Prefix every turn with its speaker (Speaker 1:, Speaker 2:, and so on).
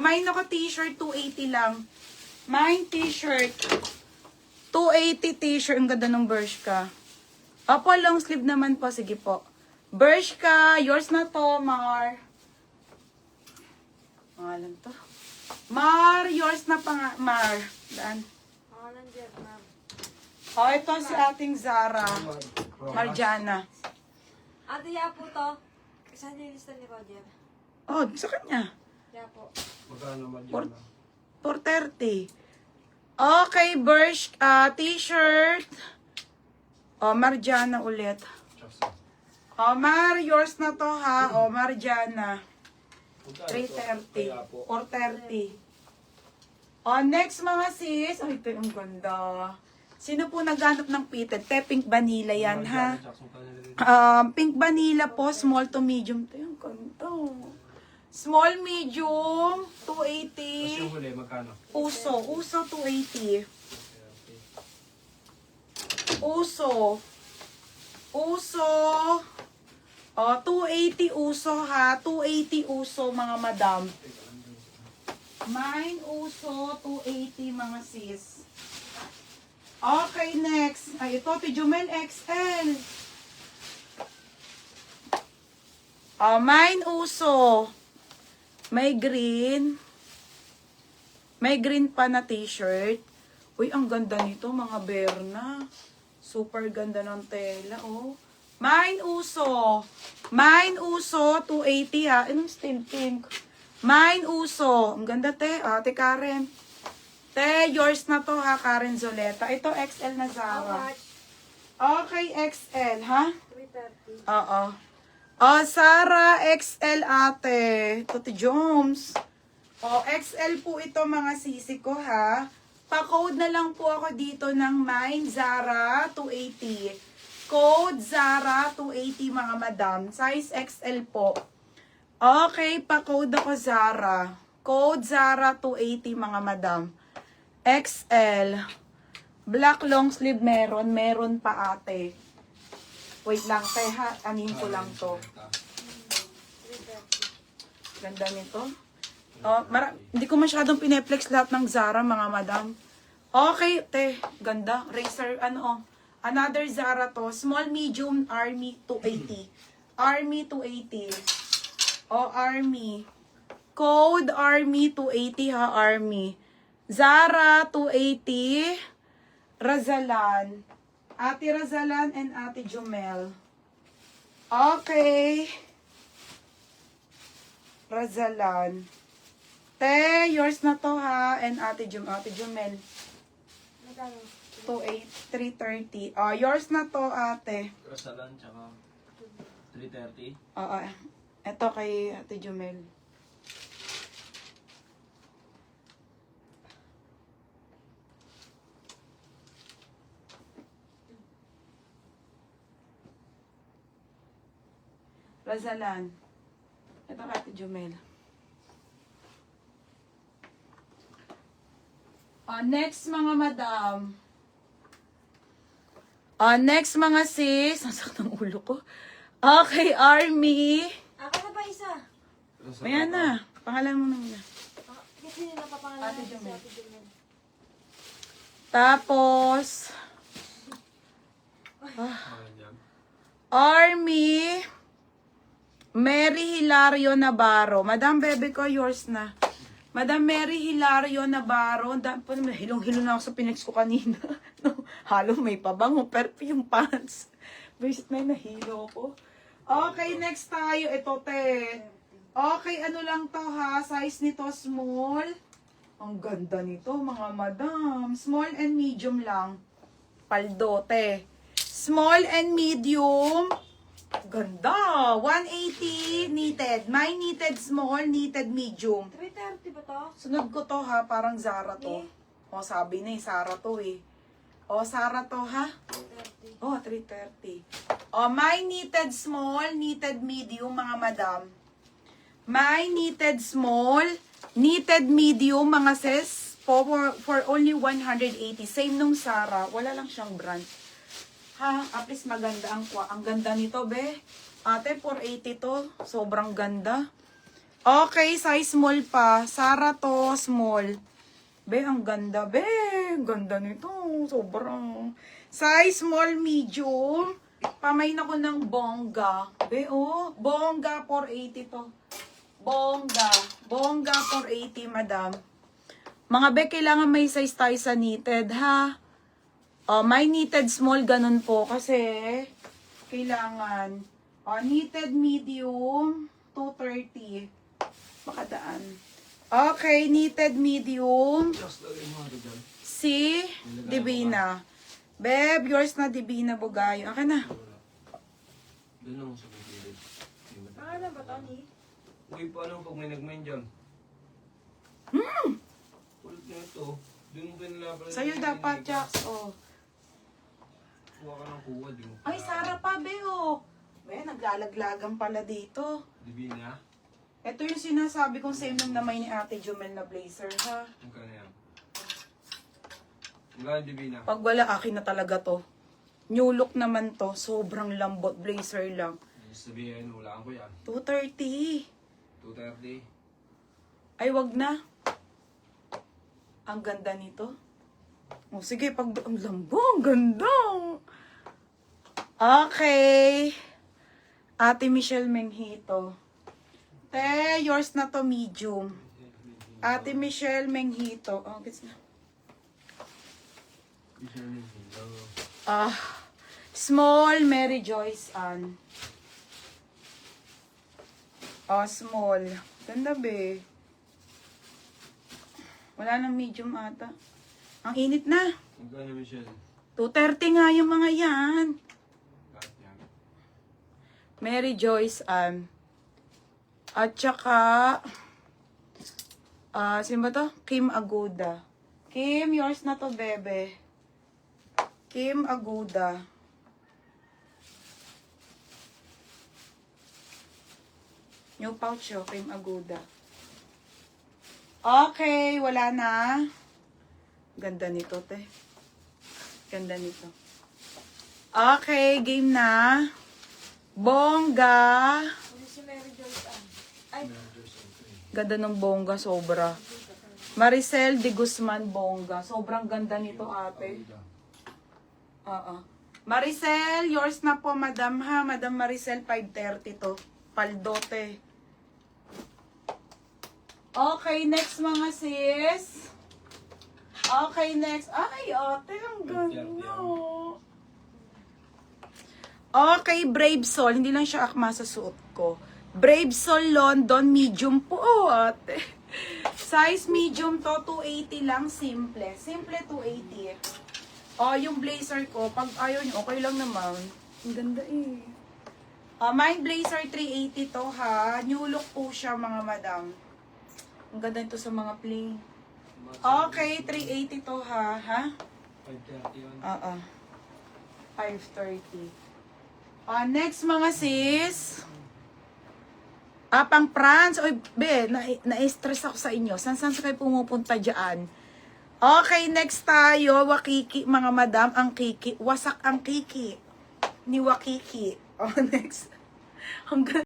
Speaker 1: mine ako t-shirt, 280 lang. Mine t-shirt, 280 t-shirt. Ang ganda ng Bershka. Opo, long sleeve naman po. Sige po. Bershka, yours na to, Mar. Pangalan to. Mar, yours na pa, Mar. Daan.
Speaker 2: Pangalan dyan, ma'am.
Speaker 1: Oh, ito si ating Zara. Marjana.
Speaker 2: Ate, ya po to. Saan nilista ni Roger?
Speaker 1: Oh, sa kanya.
Speaker 2: Ya po.
Speaker 3: Magkano naman
Speaker 1: For,
Speaker 3: yun?
Speaker 1: 430. Okay, Bersh, t-shirt. Oh, Marjana ulit. Oh, Mar, yours na to ha. Oh, Marjana. 330. 430. Oh, next mga sis. Ay, ito yung ganda. Sino po naghanap ng fitted? Te, pink vanilla yan, ha? Pink vanilla po, small to medium. Ito yung ganda. Small, medium,
Speaker 3: Tapos
Speaker 1: 280.
Speaker 3: yung huli, magkano?
Speaker 1: Uso, 280. Uso. Oh, 280 uso ha. 280 uso mga madam. Mine uso, 280 mga sis. Okay, next. Ay, ito, Tijumel XL. Mine uso. May green. May green pa na t-shirt. Uy, ang ganda nito, mga Berna. Super ganda ng tela, oh. Mine uso. Mine uso, 280 ha. Anong stain pink? Mine uso. Ang ganda, te. Ate Karen. Te, yours na to ha, Karen Zoleta. Ito, XL na
Speaker 2: How
Speaker 1: Zara.
Speaker 2: much?
Speaker 1: Okay, XL, ha?
Speaker 2: 330.
Speaker 1: Oo. Oh, Sarah, XL ate. Tuti Jones. Oh, XL po ito mga sisi ko ha. Pa-code na lang po ako dito ng mine Zara 280. Code Zara 280 mga madam. Size XL po. Okay, pa-code ako Zara. Code Zara 280 mga madam. XL. Black long sleeve meron. Meron pa ate. Wait lang, te ha. Anin ko lang to.
Speaker 2: 330.
Speaker 1: Ganda nito. Oh, hindi ko masyadong pineplex lahat ng Zara, mga madam. Okay, te. Ganda. Racer, another Zara to. Small, medium, Army 280. Army 280. Oh, Army. Code Army 280 ha, Army. Zara 280. Razalan. Ate Razalan and Ate Jumel. Okay. Razalan. Te, yours na to ha. And Ate Jumel.
Speaker 2: Magkano?
Speaker 1: 330. Oh, yours na to, ate.
Speaker 3: Rasalan, tsaka 330.
Speaker 1: Oo. Ito kay Ate Jumel. Razalan. Ito kay Ate Jumel. Next mga madam. Next mga sis. Nasakit ang ulo ko. Okay, Army.
Speaker 2: Ako na ba isa?
Speaker 1: Ayan na. Pangalan mo na muna.
Speaker 2: Kasi napapangalan
Speaker 1: Ate
Speaker 2: si
Speaker 1: Jumel.
Speaker 2: Ate Jumel.
Speaker 1: Tapos, Army. Mary Hilario Navarro. Madam Bebe ko, yours na. Madam Mary Hilario Navarro. Hilong-hilo na ako sa pinex ko kanina. No, halo may pabango. Perfume pants. Visit na yung nahilo ko. Okay, next tayo. Ito, te. Okay, ano lang to ha. Size nito, small. Ang ganda nito, mga madam. Small and medium lang. Paldo, te. Small and medium. Ganda. 180 knitted. My knitted small, knitted medium.
Speaker 2: 330 ba to?
Speaker 1: Sunod ko to ha, parang Zara to. O, sabi na Zara to eh. O, Zara to ha.
Speaker 2: 330.
Speaker 1: O, 330. O, my knitted small, knitted medium, mga madam. My knitted small, knitted medium, mga sis, for only 180. Same nung Zara. Wala lang siyang brand. Ha, at least maganda ang ganda nito, be. Ate, 480 to. Sobrang ganda. Okay, size small pa. Sara to, small. Be, ang ganda. Be, ang ganda nito. Sobrang. Size small, medium. Pamain ako ng bongga. Be, oh. Bongga, 480 to. Bongga. Bongga, 480, madam. Mga be, kailangan may size tayo sa knitted, ha? May knitted small, ganun po. Kasi, kailangan. Knitted medium, 230. Makadaan. Okay, knitted medium.
Speaker 3: Just lagay mo ito dyan.
Speaker 1: Si Divina. Beb, yours na Divina Bugayo. Akin na.
Speaker 3: Doon lang sa gilid.
Speaker 2: Ano ba, Tony?
Speaker 3: Uy, paano pag may nagmain dyan? Kulit na ito. Doon mo pinalaban.
Speaker 1: Sa'yo dapat, Jax. Oh.
Speaker 3: Kuha ka ng kuha, di mo.
Speaker 1: Ay, Sara pa, be, oh. Be, naglalaglagan pala dito.
Speaker 3: Divina?
Speaker 1: Ito yung sinasabi kong same nung namay ni Ate Jumel na blazer, ha?
Speaker 3: Ang kanya yan. Ang kanya, Divina?
Speaker 1: Pag wala, akin na talaga to. New look naman to. Sobrang lambot. Blazer lang.
Speaker 3: Sabihin, hulaan ko yan.
Speaker 1: 230.
Speaker 3: 230.
Speaker 1: Ay, wag na. Ang ganda nito. O, sige, pag ang lambo, ang ganda. Okay. Ate Michelle Menghito. Te, yours na to, medium. Ate Michelle Menghito. Oh, gets na. Small, Mary Joyce Ann. Small. Ganda, be. Wala nang medium ata. Ang init na.
Speaker 3: Ang kanya, Michelle?
Speaker 1: 230 nga yung mga yan.
Speaker 3: Lahat yan.
Speaker 1: Mary Joyce Ann. At saka, sino ba to? Kim Aguda. Kim, yours na to, bebe. Kim Aguda. New pouch, oh, Kim Aguda. Okay, wala na. Ganda nito, te. Ganda nito. Okay, game na. Bongga.
Speaker 2: Ano si Mary Joyce Ann? Ay,
Speaker 1: Ganda ng bongga, sobra. Maricel de Guzman bongga. Sobrang ganda nito, ate. Oo. Maricel, yours na po, madam, ha? Madam Maricel, 530 to. Paldote. Okay, next mga sis. Okay, next. Ay, ate, ang ganda. Okay, Brave Soul. Hindi lang siya akma sa suot ko. Brave Soul London, medium po, ate. Size medium to, 280 lang, simple. Simple 280. Yung blazer ko, pag ayaw nyo, okay lang naman. Ang ganda eh. Mine blazer 380 to, ha. New look po siya, mga madam. Ang ganda ito sa mga plain. Okay, 380 to, ha. Ha?
Speaker 3: 530 yun.
Speaker 1: 530. Next mga sis. Pang France. Oy, be, na-stress ako sa inyo. Saan kayo pumupunta dyan? Okay, next tayo. Wakiki, mga madam. Ang kiki. Wasak ang kiki. Ni Wakiki. Next. Hanggang